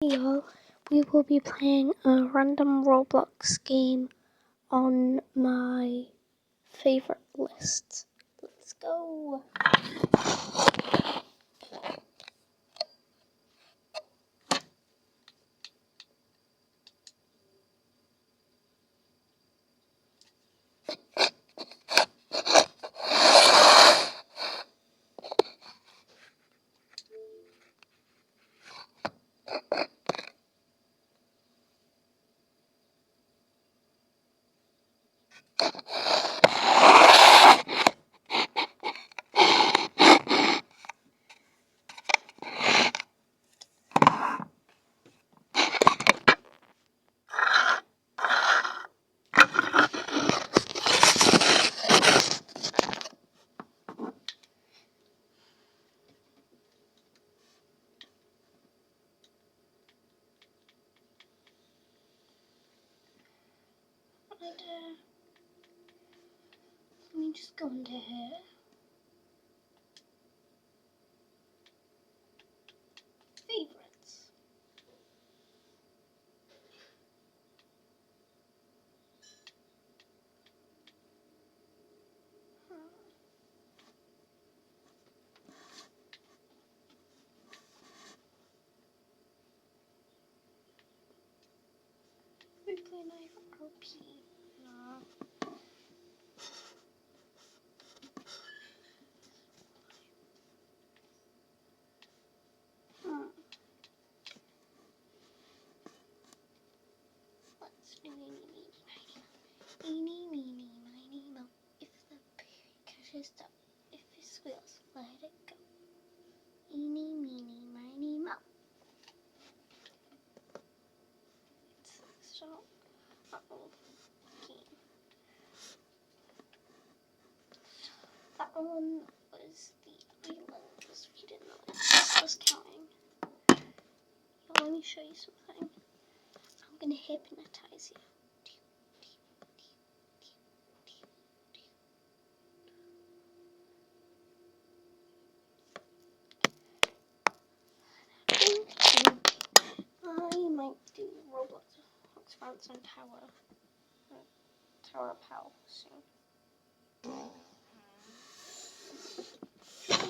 y'all, we will be playing a random Roblox game on my favorite list. Let's go. Let me just go into here. Favorites. We play knife RP. No. Let's do eeny, meeny, miny, mo. If the berry catches up, if it squeals, let it go. Eeny, meeny, miny, mo. So, okay. That one was the island, because we didn't know it was counting. Now, let me show you something. I'm going to hypnotize you. I might do Roblox Expanse and Tower Pal soon.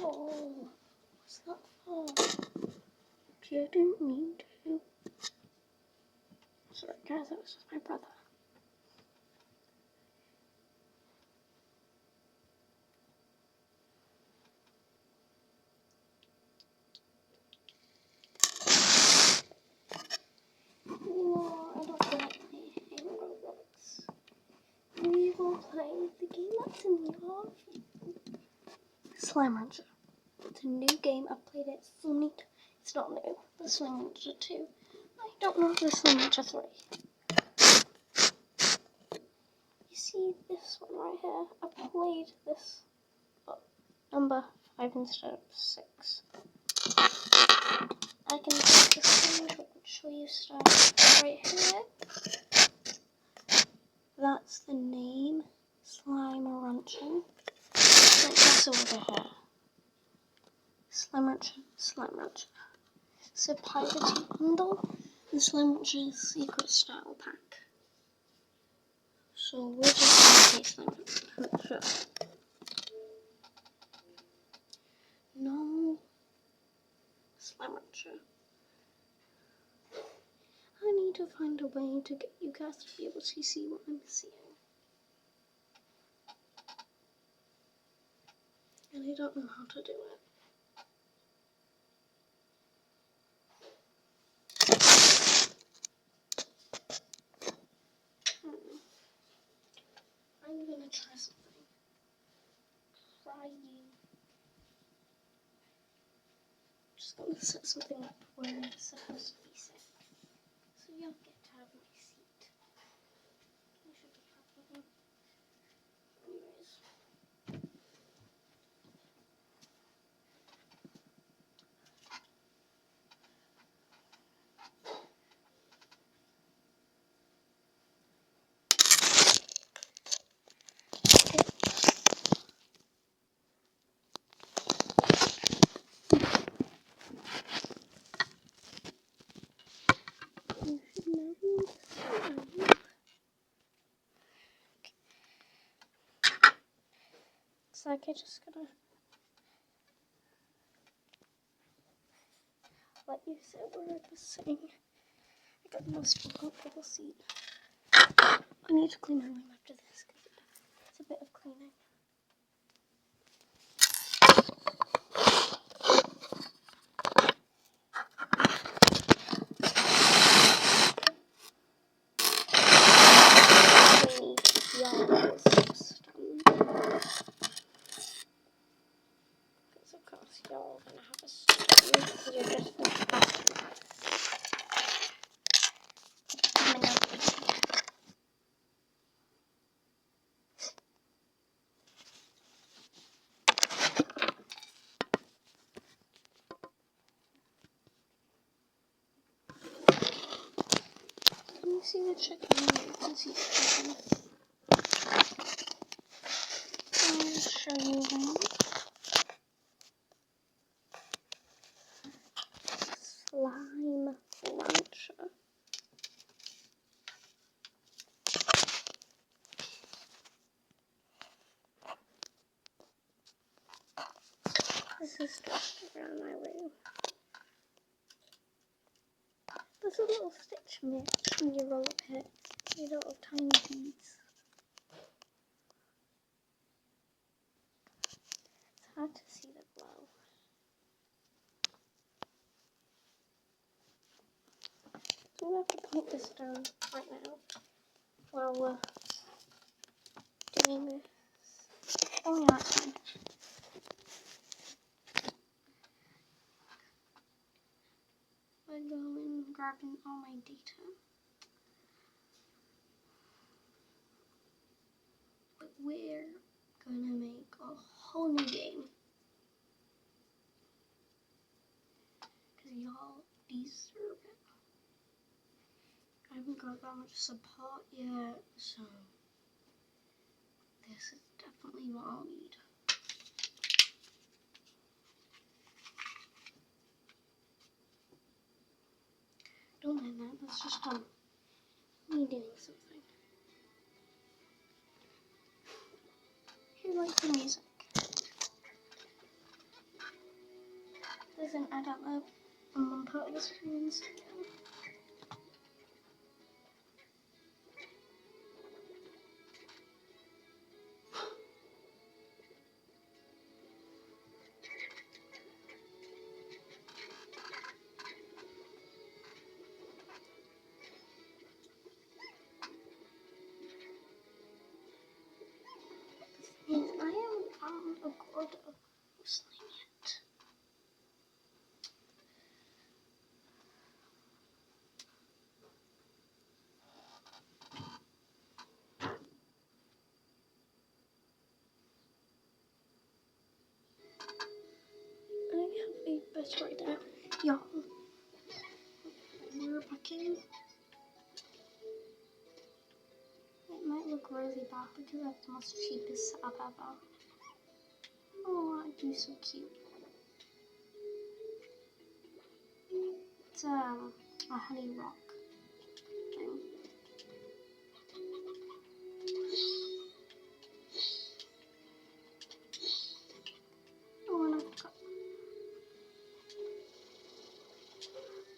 Oh, what's that for? Didn't mean to. Sorry guys, that was just my brother. No, I don't like playing Roblox. We will play the game that's in your Slime Rancher. It's a new game. I've played it so many times. It's not new. The Slime Rancher 2. I don't know the Slime Rancher 3. You see this one right here? I played this number 5 instead of 6. I can take a screenshot and show you stuff right here. That's the name, Slime Rancher. Like this over here. Slime Rancher. It's a piracy bundle, and Slime Rancher's secret style pack. So we're just gonna play Slime Rancher. No. Slime Rancher. I need to find a way to get you guys to be able to see what I'm seeing. And I don't know how to do it. I'm gonna try something. Just gonna set something up where it's supposed to be set. So you'll get out of my seat. I should be happy. Anyways. Looks like I just gotta let you sit where I was sitting. I got the most uncomfortable seat. I need to clean my room after this because it's a bit of cleaning. Because of course y'all are gonna have a stone because you're just Can you see the chicken? You can see the chicken. I'll show you one. Slime launcher. This is just around my room. There's a little stitch in it when you roll up it. These little tiny beads. It's hard to see the glow. So I'm going to have to point this down right now while we're doing this. Oh yeah, it's fine. We're going grabbing all my data. But we're gonna make a whole new game. Because y'all deserve it. I haven't got that much support yet, so this is definitely what I'll need. Don't mind that, that's just me doing something. Who likes the music? There's an adult lab on one part of the screen. Yes, I haven't found a god of slime yet. I have a better idea. Y'all, we're packing. It might look really bad because I have the most cheapest setup ever. Oh, you're so cute. It's a honey rock thing. Oh, and I've got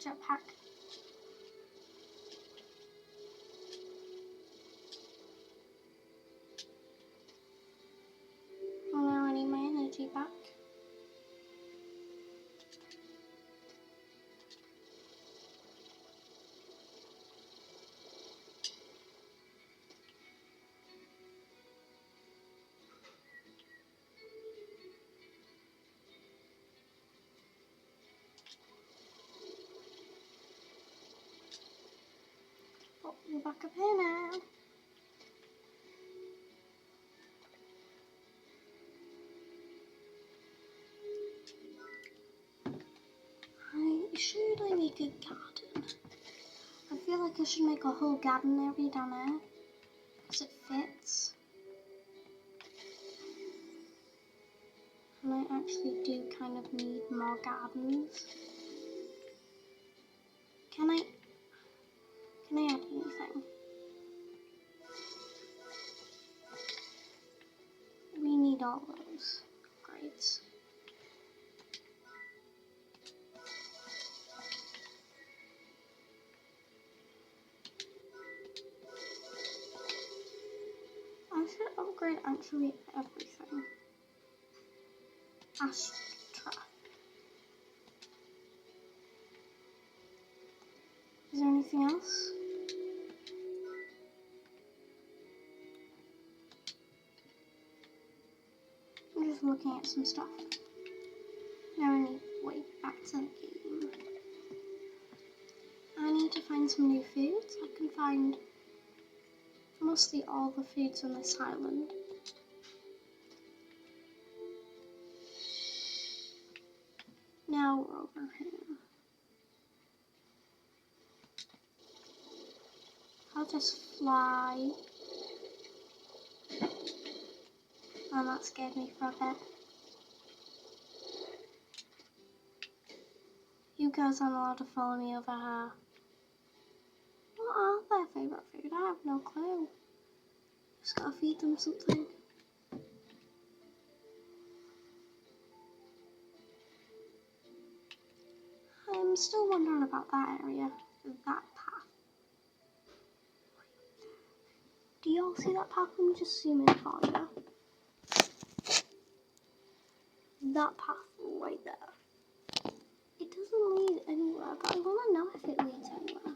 jetpack. Oh, now I need my energy back. Oh, we're back up here now. Should I make a garden? I feel like I should make a whole garden area down there because it fits. And I actually do kind of need more gardens. Can items. Upgrades. I should upgrade actually everything. Astra. Is there anything else? I'm just looking at some stuff. Now I need way back to the game. I need to find some new foods. I can find mostly all the foods on this island. Now we're over here. I'll just fly. And that scared me for a bit. You guys aren't allowed to follow me over here. What are their favourite food? I have no clue. Just gotta feed them something. I'm still wondering about that area, that path. Do y'all see that path? Let me just zoom in for you. That path right there. It doesn't lead anywhere, but I want to know if it leads anywhere.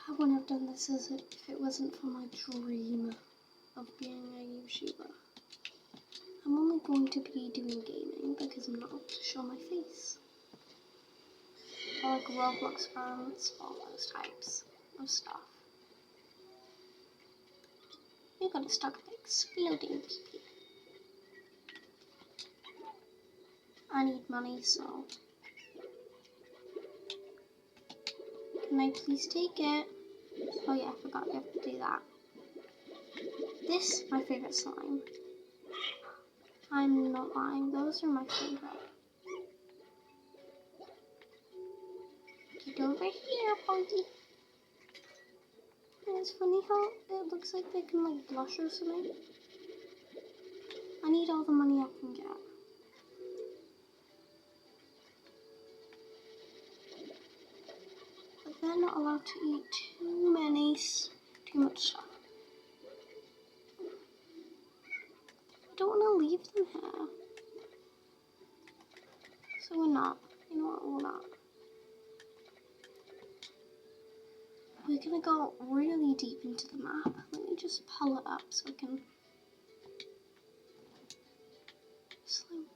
I wouldn't have done this if it wasn't for my dream of being a YouTuber. I'm only going to be doing gaming because I'm not allowed to show my face. Or like Roblox experiments, all those types of stuff. You're gonna start exploding people. I need money, so can I please take it? Oh yeah, I forgot you have to do that. This, my favourite slime. I'm not lying, those are my favourite. Get over here, Pointy. And it's funny how it looks like they can like blush or something. I need all the money I can get. But they're not allowed to eat too much stuff. I don't want to leave them here. So we're not. You know what, we're not. We're gonna go really deep into the map. Let me just pull it up so I can slow media.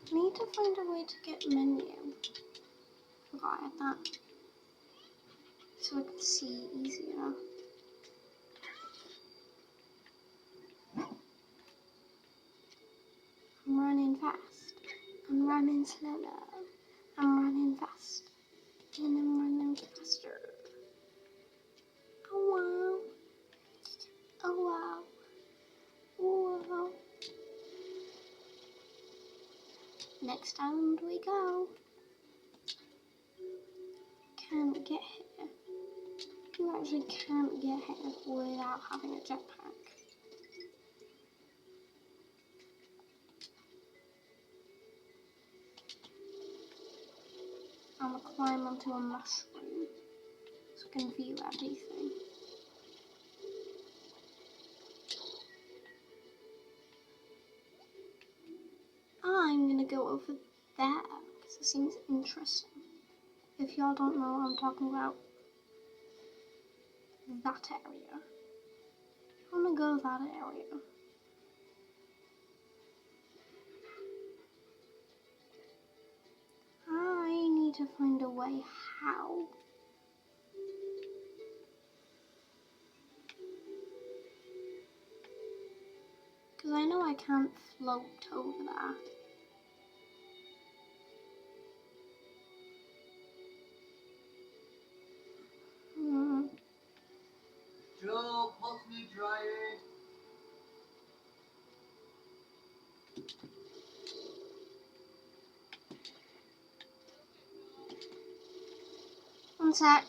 I need to find a way to get menu. Forgot I had that. So I can see easier. I'm running fast. I'm running slower. I'm running fast. And I'm running faster. Oh wow. Oh wow. Oh wow. Next island we go. Can't get here. You actually can't get here without having a jetpack. I'm gonna climb onto a mushroom so I can view everything. I'm gonna go over there because it seems interesting. If y'all don't know, I'm talking about that area. I wanna go that area. need to find a way how. Because I know I can't float over there. Joe, pulse me drying. 1 sec.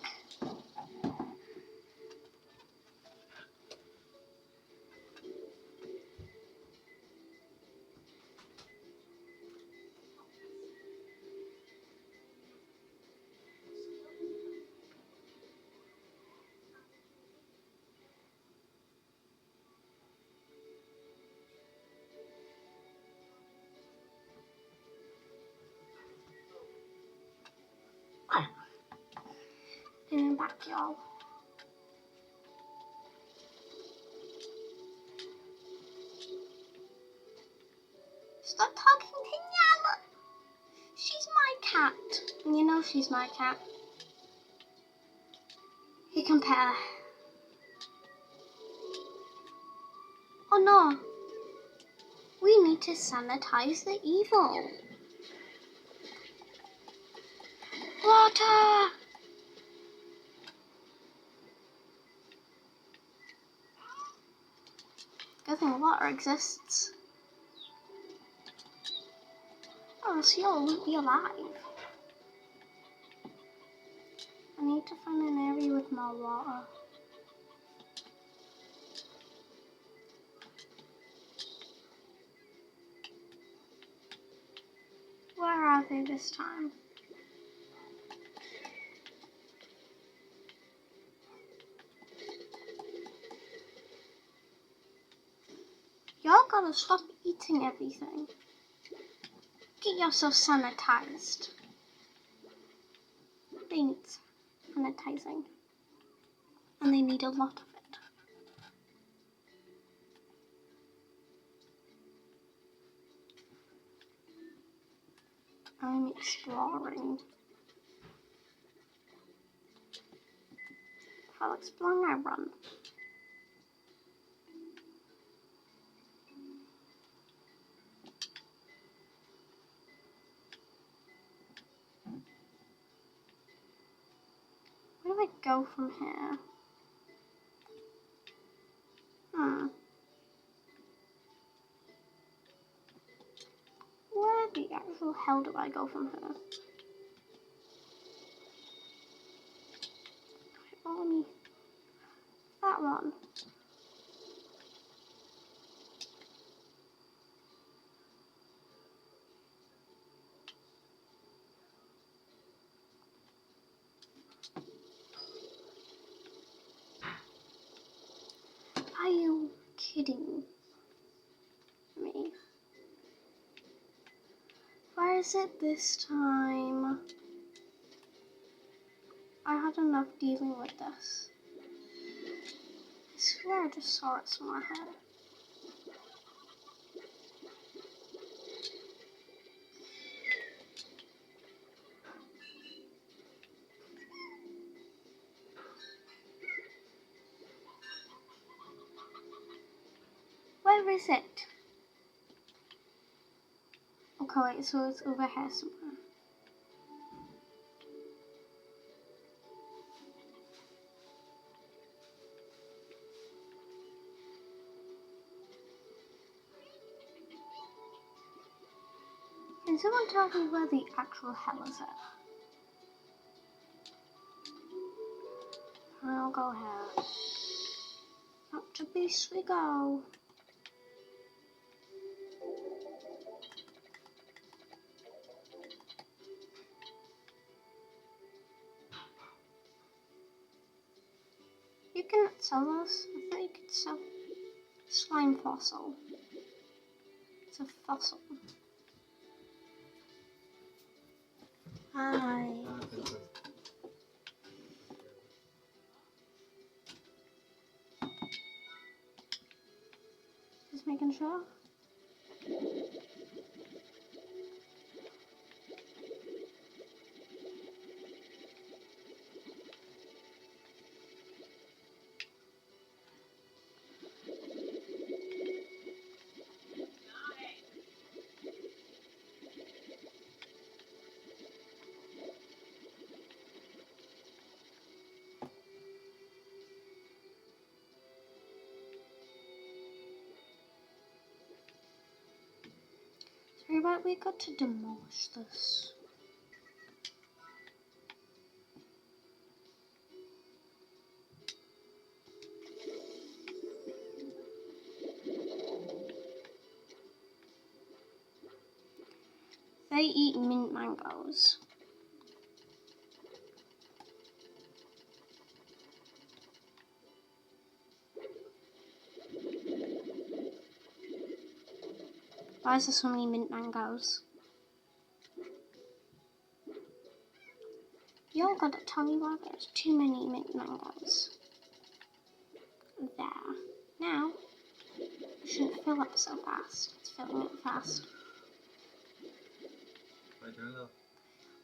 And back, y'all. Stop talking to Nyala. She's my cat. And you know she's my cat. You compare. Oh no. We need to sanitize the evil. Water! Good thing water exists. Or else y'all won't be alive. I need to find an area with more water. Where are they this time? Y'all gotta stop eating everything. Get yourself sanitized. They need sanitizing. And they need a lot of it. I'm exploring. While exploring, I run. Where do I go from here? Where the actual hell do I go from here? Follow me. That one. Are you kidding me? Where is it this time? I had enough dealing with this. I swear I just saw it somewhere here. Where is it? Okay, wait, so it's over here somewhere. Can someone tell me where the actual hell is it? I'll go here. Up to beast we go. You cannot sell this. I thought you could sell slime fossil. It's a fossil. Hi. Just making sure. Right, we got to demolish this. They eat mint mangoes. Why is there so many mint mangoes? You all gotta tell me why there's too many mint mangoes. There. Now, it shouldn't fill up so fast. It's filling up fast. What are you doing now?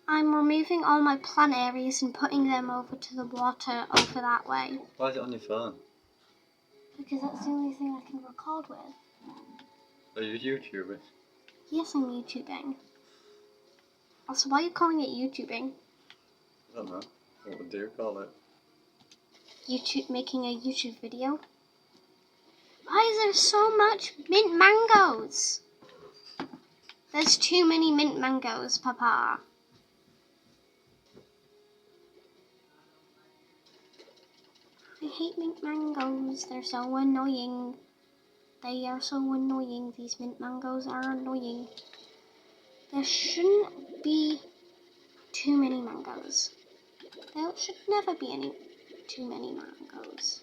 I'm removing all my plant areas and putting them over to the water over that way. Why is it on your phone? Because that's the only thing I can record with. Are you YouTubing? Yes, I'm YouTubing. Also, why are you calling it YouTubing? I don't know. What would you call it? YouTube, making a YouTube video. Why is there so much mint mangoes? There's too many mint mangoes, Papa. I hate mint mangoes. They're so annoying. They are so annoying. These mint mangoes are annoying. There shouldn't be too many mangoes. There should never be too many mangoes.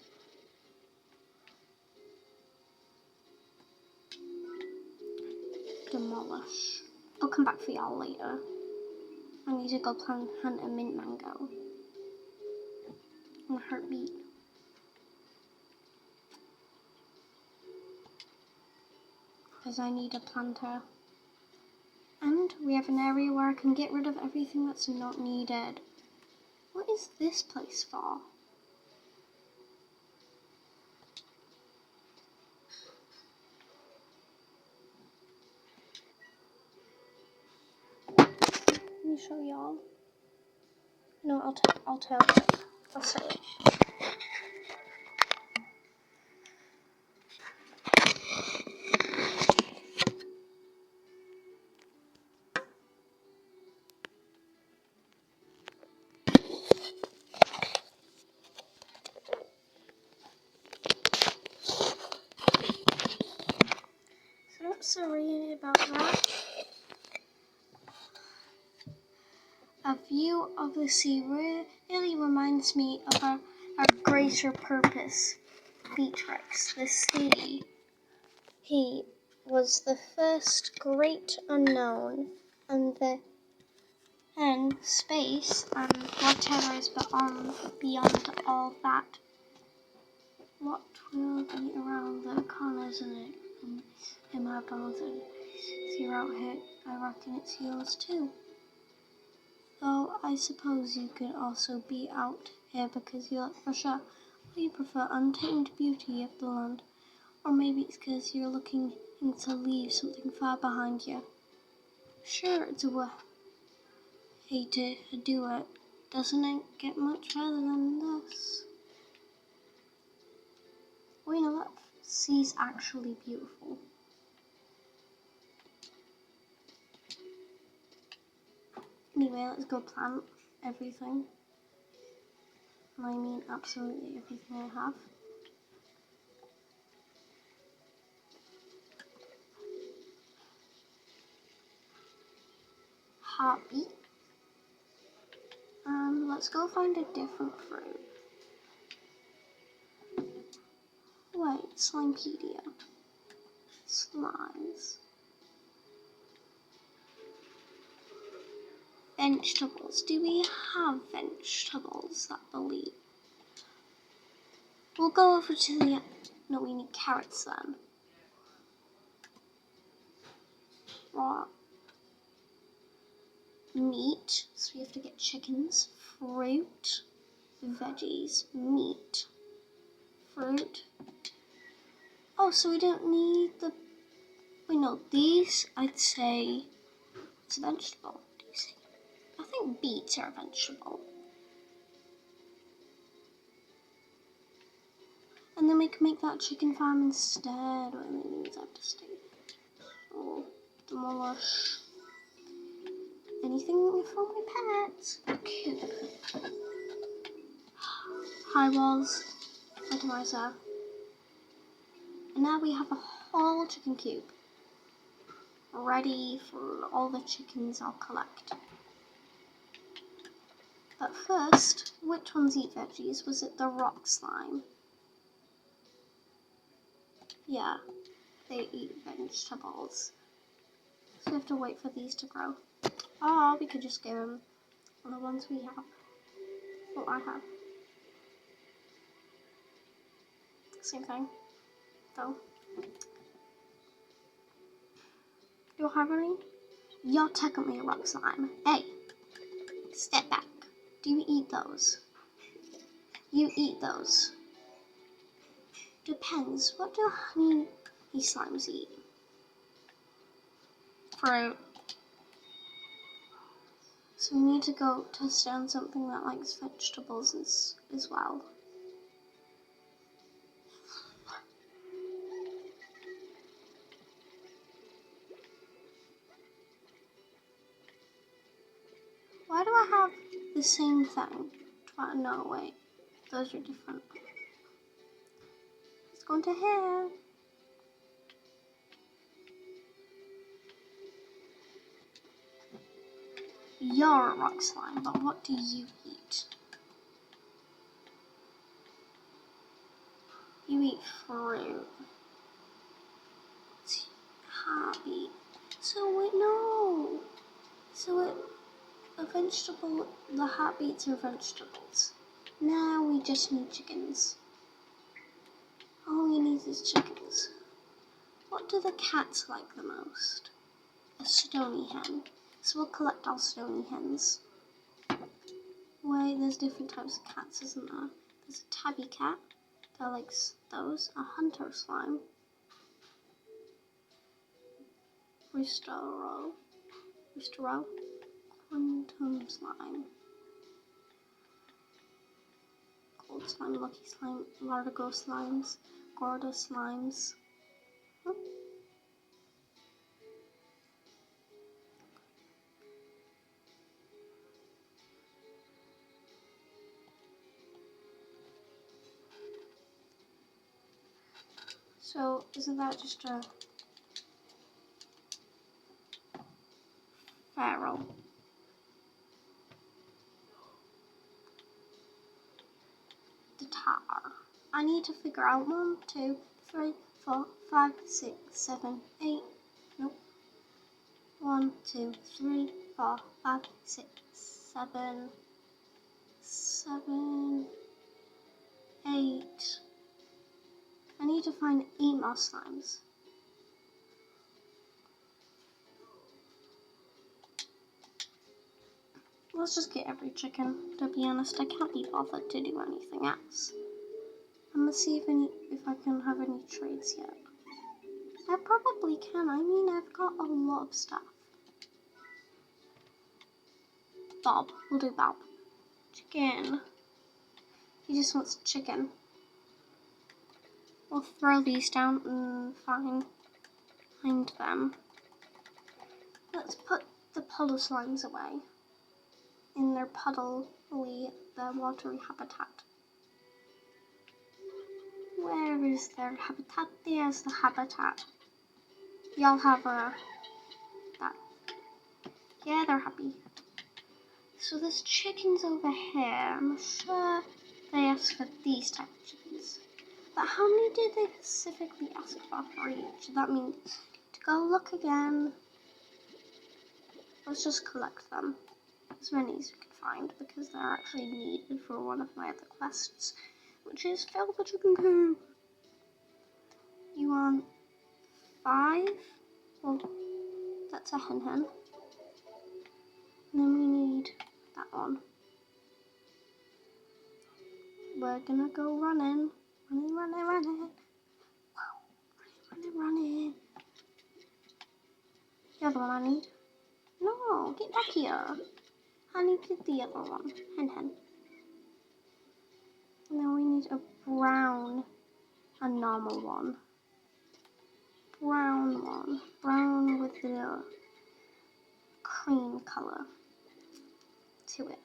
Demolish. I'll come back for y'all later. I need to go hunt a mint mango. On a heartbeat. Because I need a planter. And we have an area where I can get rid of everything that's not needed. What is this place for? Let me show y'all. No, I'll tell you. I'll say it. So I'm sorry about that. A view of the sea really reminds me of our greater purpose, Beatrix, the sea. He was the first great unknown, and space and whatever is beyond all that. What will be around the corners in my bones and you're out here, I reckon it's yours too. Though I suppose you could also be out here because you look for sure. Or you prefer untamed beauty of the land. Or maybe it's because you're looking to leave something far behind you. Sure, it's a way to do it. Doesn't it get much further than this? Well, you know, that sea's actually beautiful. Anyway, let's go plant everything. And I mean absolutely everything I have. Heartbeat. Let's go find a different fruit. Wait, Slimepedia. Slimes. Vegetables. Do we have vegetables that believe? We'll go over to the... No, we need carrots then. Raw. Meat. So we have to get chickens. Fruit. Veggies. Meat. Fruit. Oh, so we don't need the... Wait, no, these, I'd say, it's a vegetable. Do you see? I think beets are a vegetable. And then we can make that chicken farm instead. Or maybe we have to stay. So, demolish anything from my pets. Okay. High walls, atomizer. And now we have a whole chicken coop ready for all the chickens I'll collect. But first, which ones eat veggies? Was it the rock slime? Yeah, they eat vegetables. So we have to wait for these to grow. Or we could just give them the ones we have. What I have. Same thing, though. Do I have any? You're technically a rock slime. Hey, step back. Do you eat those? You eat those. Depends. What do honey slimes eat? Fruit. So we need to go test down something that likes vegetables as well. Why do I have the same thing? No, wait. Those are different. Let's go into here. You're a rock slime, but what do you eat? You eat fruit. Happy. So wait, no. So a vegetable, the heartbeats are vegetables. Now we just need chickens. All we need is chickens. What do the cats like the most? A stony hen. So we'll collect all stony hens. Wait, there's different types of cats, isn't there? There's a tabby cat that likes those. A hunter slime. Rooster row. Quantum slime. Cold slime, lucky slime, largo slimes, gorda slimes. So isn't that just a feral? The tar. I need to figure out 1, 2, 3, 4, 5, 6, 7, 8. Nope. 1, 2, 3, 4, 5, 6, 7, 8. I need to find 8 more slimes. Let's just get every chicken. To be honest, I can't be bothered to do anything else. I'm gonna see if I can have any trades yet. I probably can. I mean, I've got a lot of stuff. Bob. We'll do Bob. Chicken. He just wants chicken. We'll throw these down and find them. Let's put the puddle slimes away in their the watery habitat. Where is their habitat? There's the habitat. Y'all have that. Yeah, they're happy. So there's chickens over here. I'm sure they asked for these type of chickens. But how many did they specifically ask for each? That means to go look again. Let's just collect them. As many as we can find, because they're actually needed for one of my other quests, which is fill the chicken coop. You want 5? Well, that's a hen. And then we need that one. We're gonna go running. Running. Wow, running. The other one I need. No, get back here. I needed the other one. Hen. And then we need a brown, a normal one. brown one. Brown with the cream colour to it.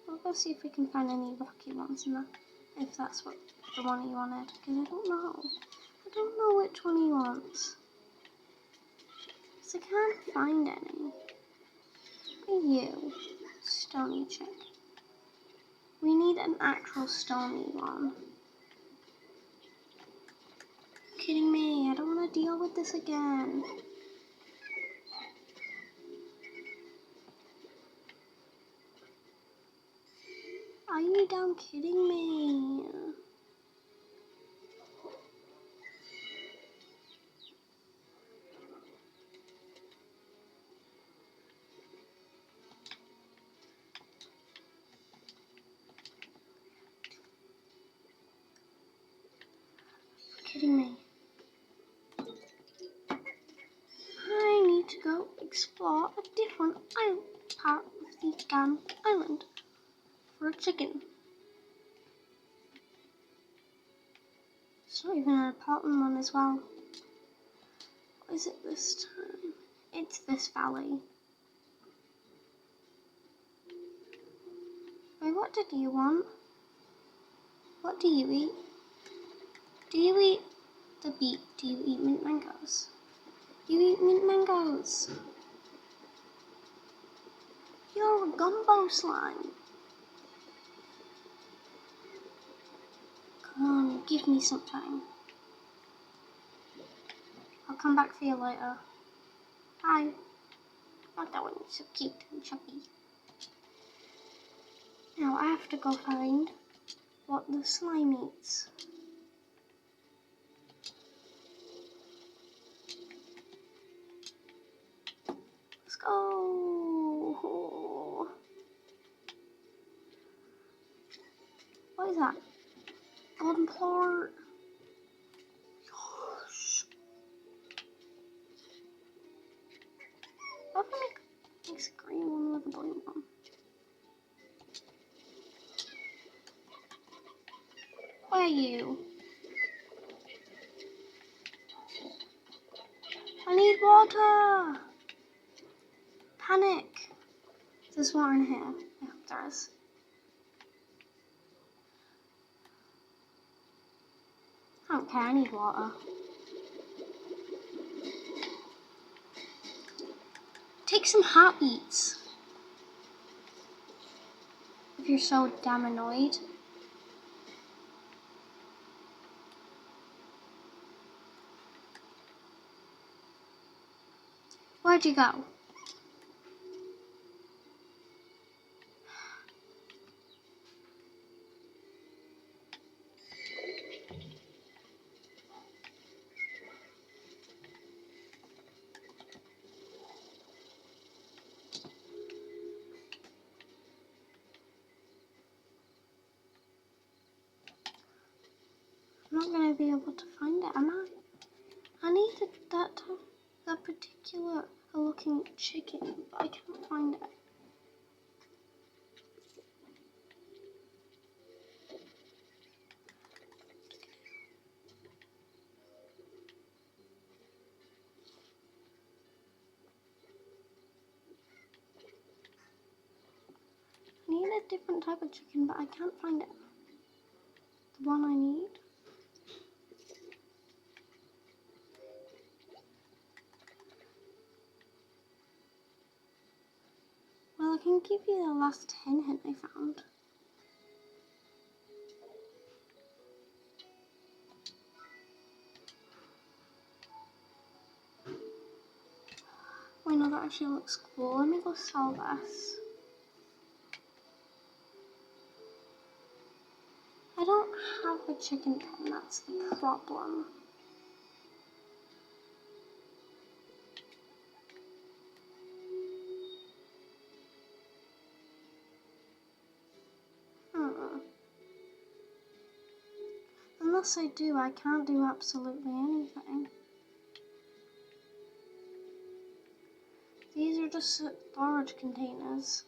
We'll go see if we can find any rocky ones in there. If that's what the one he wanted. Because I don't know. I don't know which one he wants. Because I can't find any. What are you? Stony chick. We need an actual stony one. Kidding me? I don't want to deal with this again. Are you damn kidding me? Kidding me? I need to go explore a different part of the damn island for a chicken. It's not even an important one as well. What is it this time? It's this valley. Wait, what did you want? What do you eat? Do you eat the beet? Do you eat mint mangoes? You eat mint mangoes. You're a gumbo slime. Come on, give me some time. I'll come back for you later. Bye. Oh, that one's so cute and chubby. Now I have to go find what the slime eats. Let's go. What is that? Golden plort. Yes. What if I make a green one with a blue one? Where are you? I need water. Panic. There's water in here. I hope there is. I don't care, I need water. Take some heartbeats. If you're so damn annoyed. Where'd you go? I'm not gonna be able to find it, am I? I needed that particular looking chicken, but I can't find it. I need a different type of chicken, but I can't find it. The one I need. Well, I can give you the last 10 hint I found. Wait, no, that actually looks cool. Let me go sell this. I don't have a chicken pen, that's the problem. Unless I do, I can't do absolutely anything. These are just storage containers.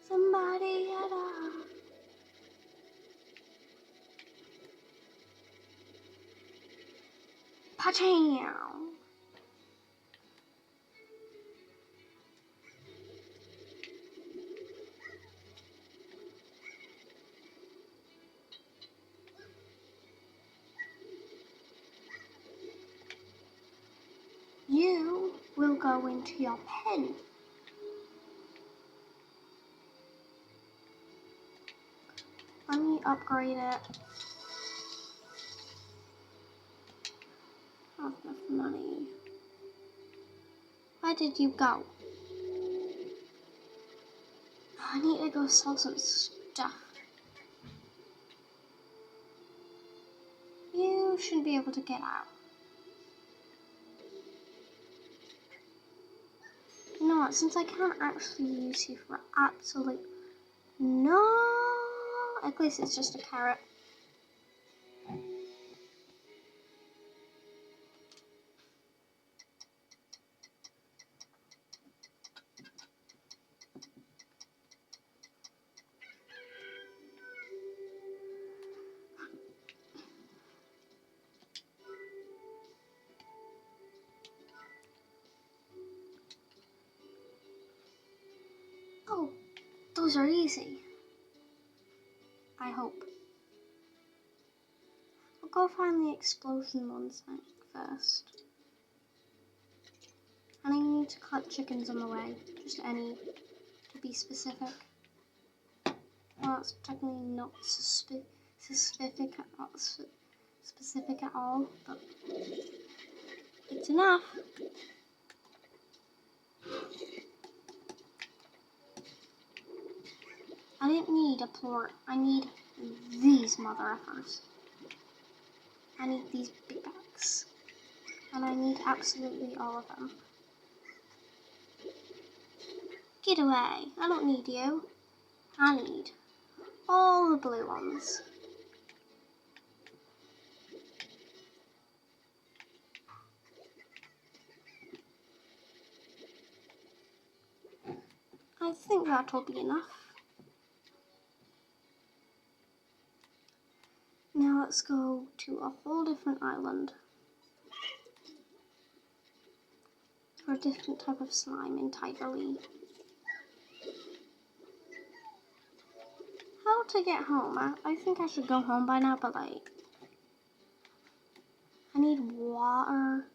Somebody had a... Pachow! You will go into your pen. Let me upgrade it. Not enough money. Where did you go? I need to go sell some stuff. You shouldn't be able to get out. You know what, since I can't actually use you for absolute no, at least it's just a carrot. Oh, those are easy. I hope. I'll go find the explosion ones first. And I need to collect chickens on the way. Just any, to be specific. Well, it's technically not specific at all, but it's enough. I didn't need a port. I need these mother effers. I need these big bags. And I need absolutely all of them. Get away. I don't need you. I need all the blue ones. I think that'll be enough. Now let's go to a whole different island for a different type of slime entirely. How to get home? I think I should go home by now, but like, I need water.